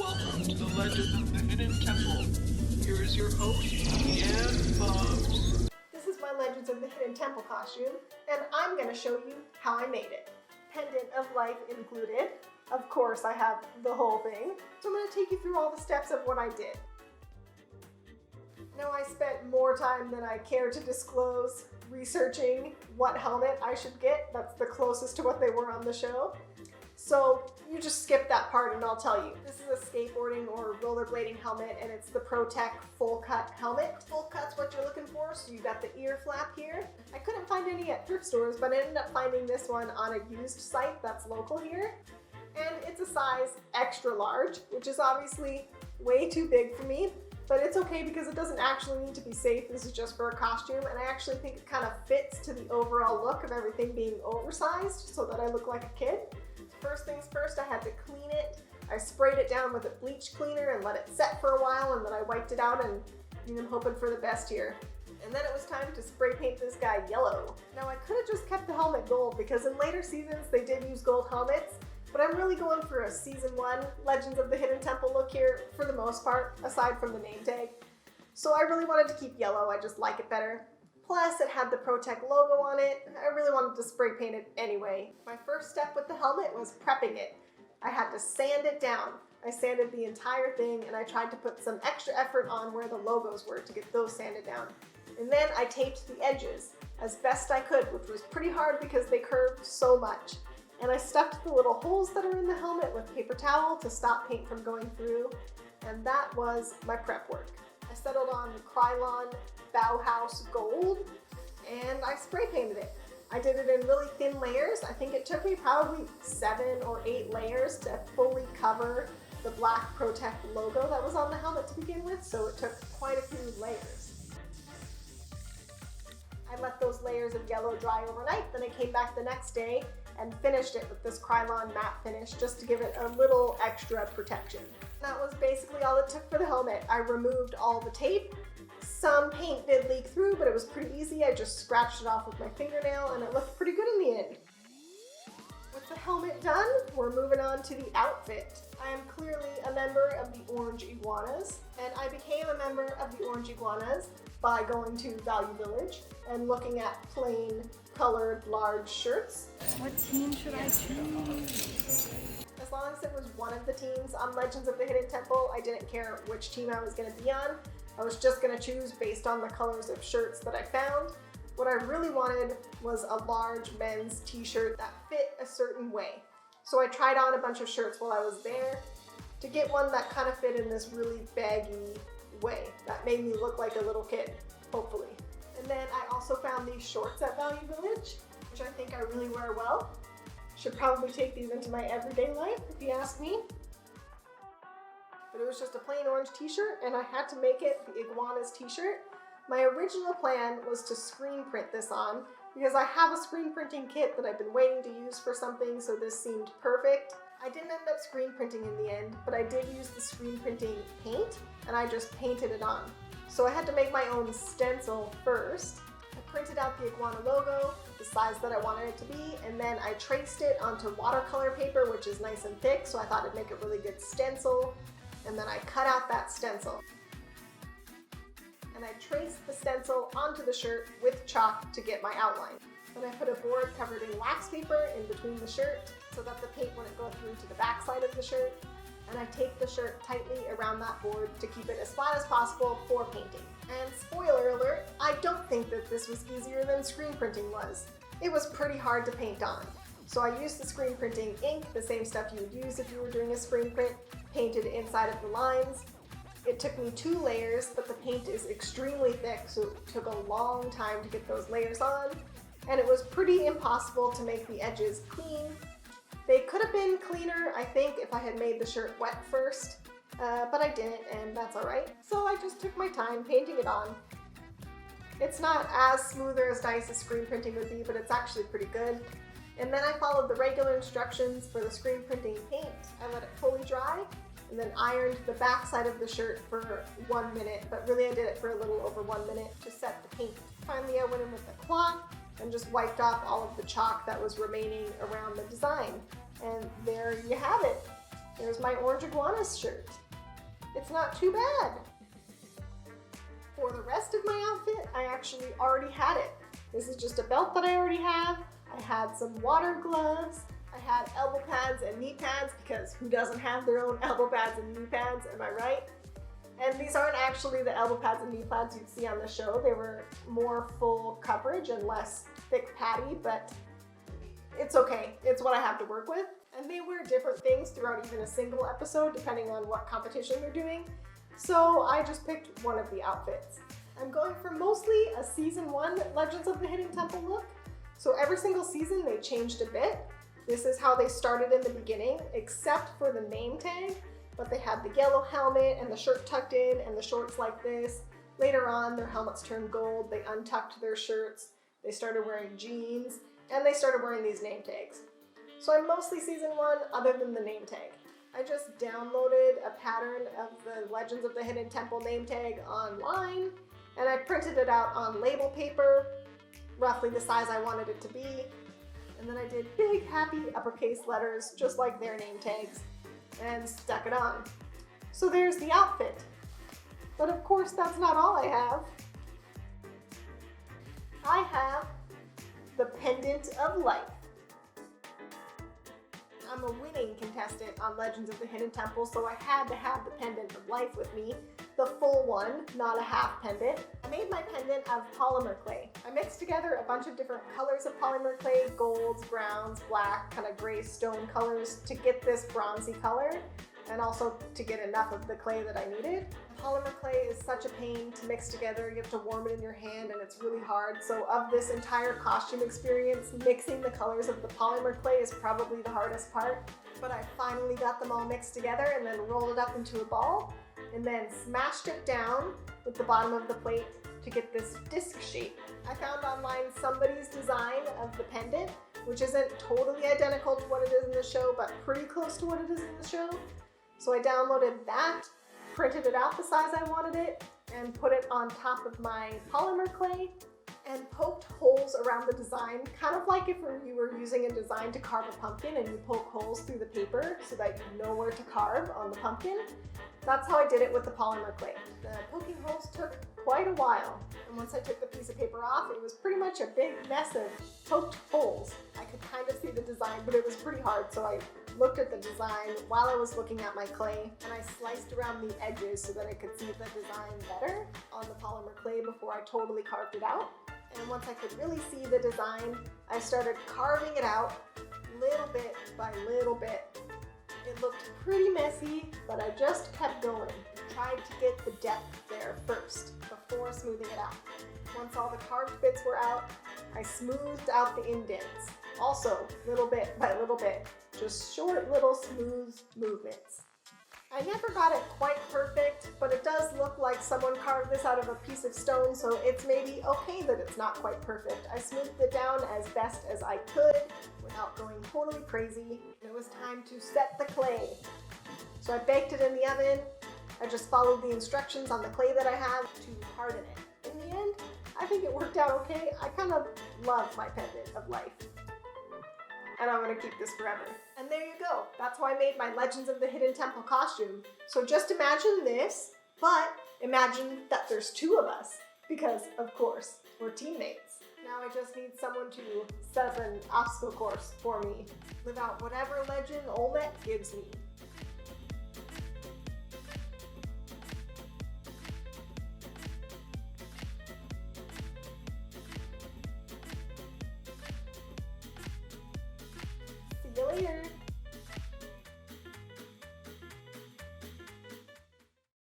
Welcome to the Legend of the Hidden Temple. Here is your host, Leanne Bubs. This is my Legends of the Hidden Temple costume, and I'm going to show you how I made it. Pendant of life included. Of course, I have the whole thing. So I'm going to take you through all the steps of what I did. Now, I spent more time than I care to disclose researching what helmet I should get. That's the closest to what they were on the show. So you just skip that part and I'll tell you. This is a skateboarding or rollerblading helmet, and it's the ProTech full cut helmet. Full cut's what you're looking for, so you got the ear flap here. I couldn't find any at thrift stores, but I ended up finding this one on a used site that's local here. And it's a size extra large, which is obviously way too big for me, but it's okay because it doesn't actually need to be safe. This is just for a costume, and I actually think it kind of fits to the overall look of everything being oversized so that I look like a kid. First things first, I had to clean it. I sprayed it down with a bleach cleaner and let it set for a while, and then I wiped it out, and I'm hoping for the best here. And then it was time to spray paint this guy yellow. Now, I could have just kept the helmet gold because in later seasons they did use gold helmets, but I'm really going for a season 1 Legends of the Hidden Temple look here for the most part, aside from the name tag. So I really wanted to keep yellow, I just like it better. Plus, it had the ProTech logo on it. I really wanted to spray paint it anyway. My first step with the helmet was prepping it. I had to sand it down. I sanded the entire thing, and I tried to put some extra effort on where the logos were to get those sanded down. And then I taped the edges as best I could, which was pretty hard because they curved so much. And I stuffed the little holes that are in the helmet with paper towel to stop paint from going through. And that was my prep work. I settled on Krylon Bauhaus Gold, and I spray painted it. I did it in really thin layers. I think it took me probably 7 or 8 layers to fully cover the black ProTech logo that was on the helmet to begin with, so it took quite a few layers. I let those layers of yellow dry overnight, then I came back the next day and finished it with this Krylon matte finish just to give it a little extra protection. That was basically all it took for the helmet. I removed all the tape. Some paint did leak through, but it was pretty easy. I just scratched it off with my fingernail and it looked pretty good in the end. With the helmet done, we're moving on to the outfit. I am clearly a member of the Orange Iguanas, and I became a member of the Orange Iguanas by going to Value Village and looking at plain colored large shirts. What team should I choose? As long as it was one of the teams on Legends of the Hidden Temple, I didn't care which team I was going to be on. I was just going to choose based on the colors of shirts that I found. What I really wanted was a large men's t-shirt that fit a certain way. So I tried on a bunch of shirts while I was there to get one that kind of fit in this really baggy way that made me look like a little kid, hopefully. And then I also found these shorts at Value Village, which I think I really wear well. Should probably take these into my everyday life if you ask me. But it was just a plain orange t-shirt, and I had to make it the Iguanas t-shirt. My original plan was to screen print this on because I have a screen printing kit that I've been waiting to use for something, so this seemed perfect. I didn't end up screen printing in the end, but I did use the screen printing paint, and I just painted it on. So I had to make my own stencil first. I printed out the Iguana logo, the size that I wanted it to be, and then I traced it onto watercolor paper, which is nice and thick, so I thought it'd make a really good stencil. And then I cut out that stencil. And I traced the stencil onto the shirt with chalk to get my outline. Then I put a board covered in wax paper in between the shirt so that the paint wouldn't go through to the back side of the shirt. And I taped the shirt tightly around that board to keep it as flat as possible for painting. And spoiler alert, I don't think that this was easier than screen printing was. It was pretty hard to paint on. So I used the screen printing ink, the same stuff you would use if you were doing a screen print, painted inside of the lines. It took me 2 layers, but the paint is extremely thick, so it took a long time to get those layers on. And it was pretty impossible to make the edges clean. They could have been cleaner, I think, if I had made the shirt wet first, but I didn't, and that's alright. So I just took my time painting it on. It's not as smooth or as nice as screen printing would be, but it's actually pretty good. And then I followed the regular instructions for the screen printing paint. I let it fully dry and then ironed the back side of the shirt for 1 minute, but really I did it for a little over 1 minute to set the paint. Finally I went in with the cloth and just wiped off all of the chalk that was remaining around the design. And there you have it. There's my orange iguana shirt. It's not too bad. For the rest of my outfit, I actually already had it. This is just a belt that I already have. I had some water gloves. I had elbow pads and knee pads because who doesn't have their own elbow pads and knee pads, am I right? And these aren't actually the elbow pads and knee pads you'd see on the show. They were more full coverage and less thick patty, but it's okay. It's what I have to work with. And they wear different things throughout even a single episode depending on what competition they're doing. So I just picked one of the outfits. I'm going for mostly a season 1 Legends of the Hidden Temple look. So every single season they changed a bit. This is how they started in the beginning, except for the name tag, but they had the yellow helmet and the shirt tucked in and the shorts like this. Later on, their helmets turned gold, they untucked their shirts, they started wearing jeans, and they started wearing these name tags. So I'm mostly season 1 other than the name tag. I just downloaded a pattern of the Legends of the Hidden Temple name tag online, and I printed it out on label paper, roughly the size I wanted it to be. And then I did big, happy uppercase letters, just like their name tags, and stuck it on. So there's the outfit. But of course, that's not all I have. I have the Pendant of Life. I'm a winning contestant on Legends of the Hidden Temple, so I had to have the Pendant of Life with me. The full one, not a half pendant. I made my pendant of polymer clay. I mixed together a bunch of different colors of polymer clay, golds, browns, black, kind of gray stone colors to get this bronzy color, and also to get enough of the clay that I needed. Polymer clay is such a pain to mix together. You have to warm it in your hand and it's really hard. So of this entire costume experience, mixing the colors of the polymer clay is probably the hardest part. But I finally got them all mixed together and then rolled it up into a ball and then smashed it down with the bottom of the plate to get this disc shape. I found online somebody's design of the pendant, which isn't totally identical to what it is in the show, but pretty close to what it is in the show. So I downloaded that, printed it out the size I wanted it, and put it on top of my polymer clay and poked holes around the design, kind of like if you were using a design to carve a pumpkin and you poke holes through the paper so that you know where to carve on the pumpkin. That's how I did it with the polymer clay. The poking holes took quite a while, and once I took the piece of paper off, it was pretty much a big mess of poked holes. I could kind of see the design, but it was pretty hard, so I looked at the design while I was looking at my clay, and I sliced around the edges so that I could see the design better on the polymer clay before I totally carved it out. And once I could really see the design, I started carving it out little bit by little bit. It looked pretty messy, but I just kept going. Tried to get the depth there first before smoothing it out. Once all the carved bits were out, I smoothed out the indents. Also, little bit by little bit, just short little smooth movements. I never got it quite perfect, but it does look like someone carved this out of a piece of stone, so it's maybe okay that it's not quite perfect. I smoothed it down as best as I could without going totally crazy. It was time to set the clay. So I baked it in the oven. I just followed the instructions on the clay that I have to harden it. In the end, I think it worked out okay. I kind of love my pendant of life. And I'm gonna keep this forever. And there you go. That's how I made my Legends of the Hidden Temple costume. So just imagine this, but imagine that there's 2 of us, because of course, we're teammates. Now I just need someone to set up an obstacle course for me, live out whatever legend Olmec gives me.